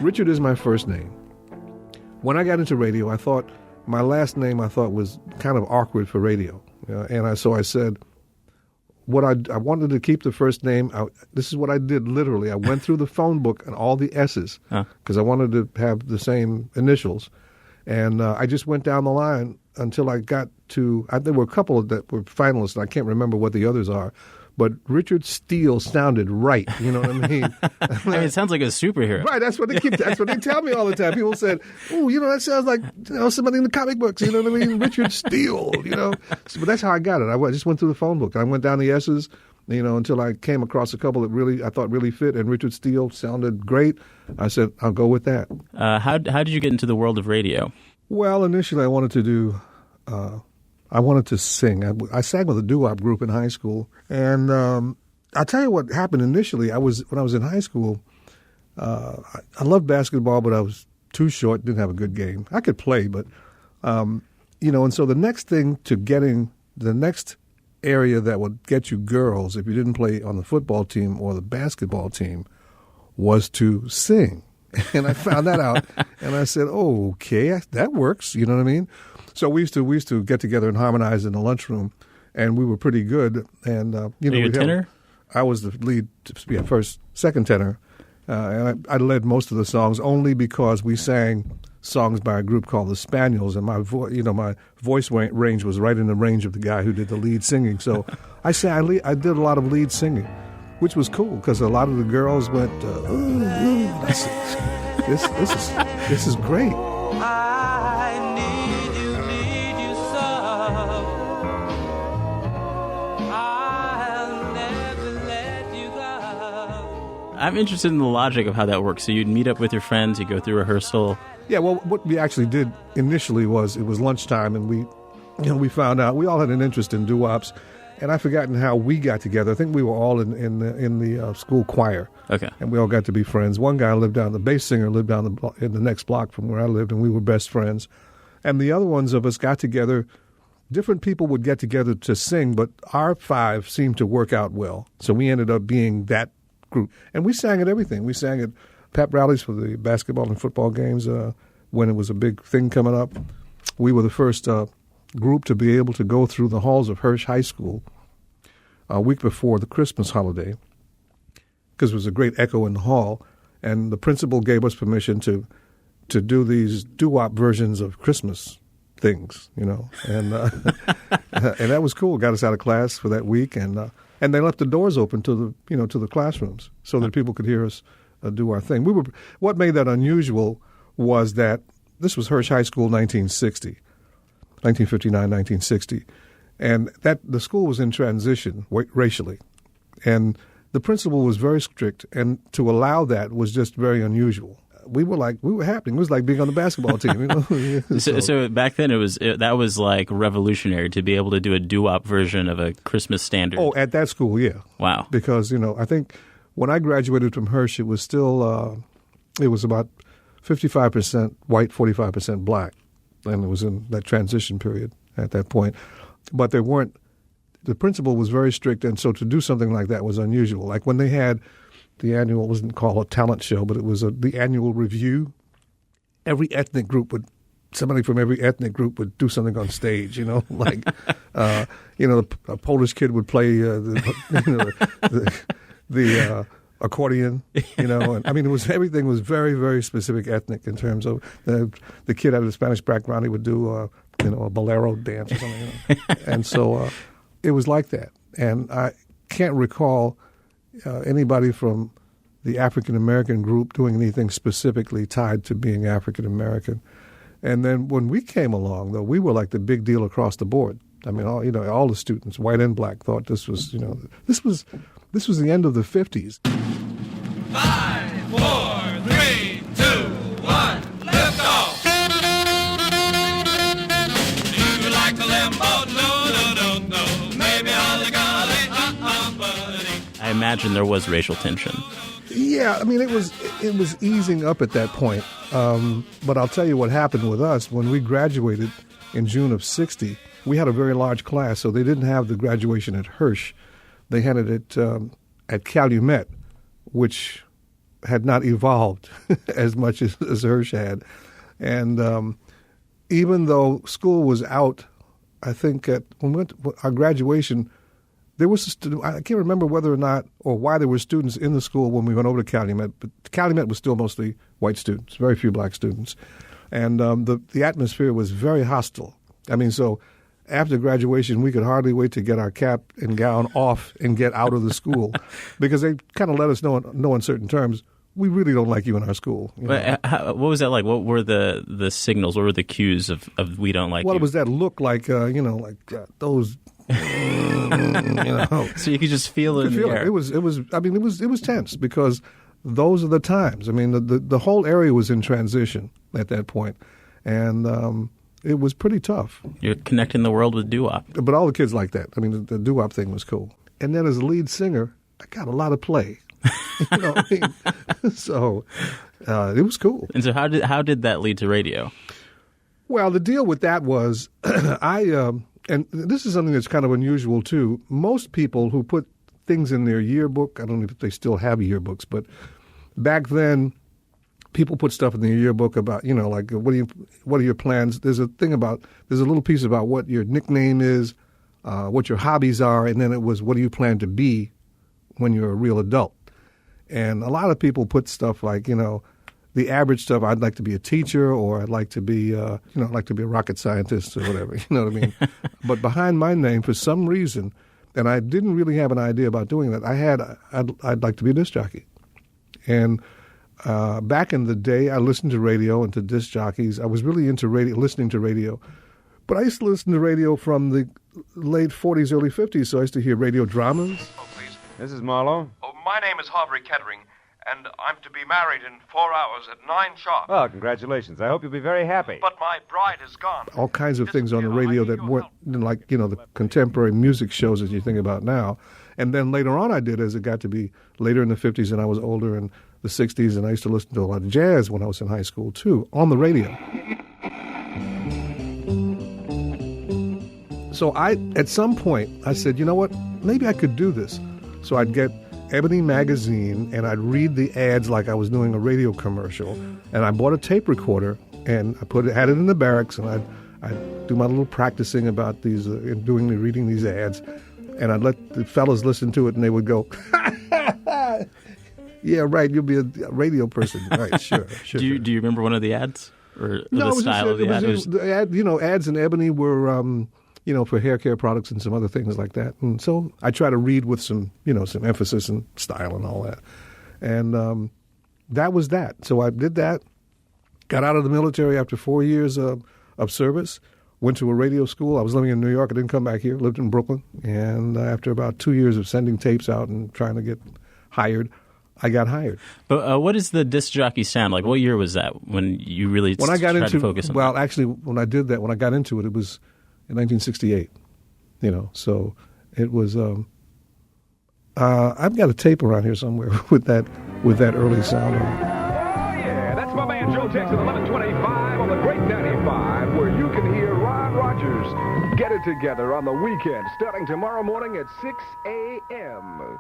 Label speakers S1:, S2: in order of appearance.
S1: Richard is my first name. When I got into radio, I thought my last name was kind of awkward for radio. So I said, I wanted to keep the first name. This is what I did literally. I went through the phone book and all the S's because I wanted to have the same initials. And I just went down the line until I got to, there were a couple that were finalists, and I can't remember what the others are. But Richard Steele sounded right. You know what I mean?
S2: It sounds like a superhero.
S1: Right. That's what they tell me all the time. People said, "Oh, that sounds like somebody in the comic books." You know what I mean? Richard Steele. But that's how I got it. I just went through the phone book. I went down the S's. Until I came across a couple that I thought really fit, and Richard Steele sounded great. I said, I'll go with that.
S2: How did you get into the world of radio?
S1: Well, initially I wanted to sing. I sang with a doo-wop group in high school. And I'll tell you what happened initially. When I was in high school, I loved basketball, but I was too short, didn't have a good game. I could play, but, and so the next thing to getting the next area that would get you girls if you didn't play on the football team or the basketball team was to sing. And I found that out, and I said, "Oh, okay, that works." You know what I mean? So we used to get together and harmonize in the lunchroom, and we were pretty good. And
S2: Are you a tenor?
S1: I was the lead, second tenor, and I led most of the songs only because we sang songs by a group called the Spaniels, and my voice range was right in the range of the guy who did the lead singing. So I did a lot of lead singing, which was cool because a lot of the girls went, this is great.
S3: I need you so. I'll never let you go.
S2: I'm interested in the logic of how that works. So you'd meet up with your friends, you go through rehearsal.
S1: Yeah, well, what we actually did initially was it was lunchtime, and we found out we all had an interest in doo-wops, and I've forgotten how we got together. I think we were all in the school choir.
S2: Okay.
S1: And we all got to be friends. One guy the bass singer lived down in the next block from where I lived, and we were best friends. And the other ones of us got together. Different people would get together to sing, but our five seemed to work out well. So we ended up being that group. And we sang at everything. We sang at pep rallies for the basketball and football games when it was a big thing coming up. We were the first group to be able to go through the halls of Hirsch High School a week before the Christmas holiday because it was a great echo in the hall. And the principal gave us permission to do these doo-wop versions of Christmas things, and and that was cool. Got us out of class for that week, and they left the doors open to the classrooms so that people could hear us do our thing. What made that unusual was that this was Hirsch High School, 1959, 1960, and that the school was in transition racially, and the principal was very strict, and to allow that was just very unusual. We were happening. It was like being on the basketball team.
S2: So back then that was like revolutionary to be able to do a doo-wop version of a Christmas standard.
S1: Oh, at that school, yeah.
S2: Wow.
S1: Because I think when I graduated from Hirsch, it was still it was about 55% white, 45% black, and it was in that transition period at that point. But the principal was very strict, and so to do something like that was unusual. Like when they had the annual, it wasn't called a talent show, but it was the annual review. Somebody from every ethnic group would do something on stage, like, a Polish kid would play the accordion, and everything was very, very specific ethnic in terms of the kid out of the Spanish background, he would do, a bolero dance or something, and so it was like that. And I can't recall anybody from the African-American group doing anything specifically tied to being African-American. And then when we came along, though, we were like the big deal across the board. I mean, all the students, white and black, thought this was the end of the 50s.
S3: 5, 4, 3, 2, 1, lift off. Do you like the limbo? No. Maybe holly golly, buddy.
S2: I imagine there was racial tension.
S1: Yeah, I mean, it was easing up at that point. But I'll tell you what happened with us. When we graduated in June of 60, we had a very large class, so they didn't have the graduation at Hirsch. They had it at Calumet, which had not evolved as much as Hirsch had. And even though school was out, I think when we went to our graduation, there was I can't remember whether or not or why there were students in the school when we went over to Calumet, but Calumet was still mostly white students, very few black students. And the atmosphere was very hostile. I mean, so after graduation, we could hardly wait to get our cap and gown off and get out of the school because they kind of let us know in certain terms, we really don't like you in our school.
S2: But what was that like? What were the signals? What were the cues of we don't like you?
S1: Well, it was that look like, those...
S2: So you could just feel it in the air.
S1: It was tense because those are the times. I mean, the whole area was in transition at that point, and it was pretty tough.
S2: You're connecting the world with doo-wop.
S1: But all the kids liked that. I mean, the doo-wop thing was cool. And then as a lead singer, I got a lot of play. You know what I mean? So it was cool.
S2: And so how did that lead to radio?
S1: Well, the deal with that was and this is something that's kind of unusual, too. Most people who put things in their yearbook, I don't know if they still have yearbooks, but back then, people put stuff in their yearbook about, like, what are your plans? There's a little piece about what your nickname is, what your hobbies are, and then it was, what do you plan to be when you're a real adult? And a lot of people put stuff like, the average stuff, I'd like to be a teacher, or I'd like to be, I'd like to be a rocket scientist or whatever, you know what I mean? But behind my name, for some reason, and I didn't really have an idea about doing that, I'd like to be a disc jockey. And back in the day, I listened to radio and to disc jockeys. I was really into listening to radio. But I used to listen to radio from the late 40s, early 50s, so I used to hear radio dramas.
S4: Oh, please.
S5: This is Marlowe.
S4: Oh, my name is Harvey Kettering, and I'm to be married in 4 hours at 9 sharp.
S5: Well, congratulations. I hope you'll be very happy.
S4: But my bride is gone.
S1: All kinds of things on the radio that weren't like, the contemporary music shows that you think about now. And then later on I did, as it got to be later in the 50s and I was older, and the 60s, and I used to listen to a lot of jazz when I was in high school, too, on the radio. So at some point, I said, you know what, maybe I could do this. So I'd get Ebony magazine, and I'd read the ads like I was doing a radio commercial, and I bought a tape recorder, and I had it in the barracks, and I'd do my little practicing about these, reading these ads, and I'd let the fellas listen to it, and they would go, yeah, right, you'll be a radio person. Right, sure.
S2: Do you remember one of the ads? Or
S1: no,
S2: the style of the ad?
S1: The ad, ads in Ebony were, for hair care products and some other things like that. And so I try to read with some emphasis and style and all that. And that was that. So I did that, got out of the military after 4 years of service, went to a radio school. I was living in New York. I didn't come back here, lived in Brooklyn. And after about 2 years of sending tapes out and trying to get hired, I got hired.
S2: But what is the disc jockey sound like? What year was that when you really tried to focus on
S1: Well, actually, when I did that, when I got into it, it was in 1968. So it was. I've got a tape around here somewhere with that early sound on it.
S6: Oh yeah, that's my man Joe Texas 1125 on the Great 95, where you can hear Ron Rogers. Get it together on the weekend, starting tomorrow morning at 6 a.m.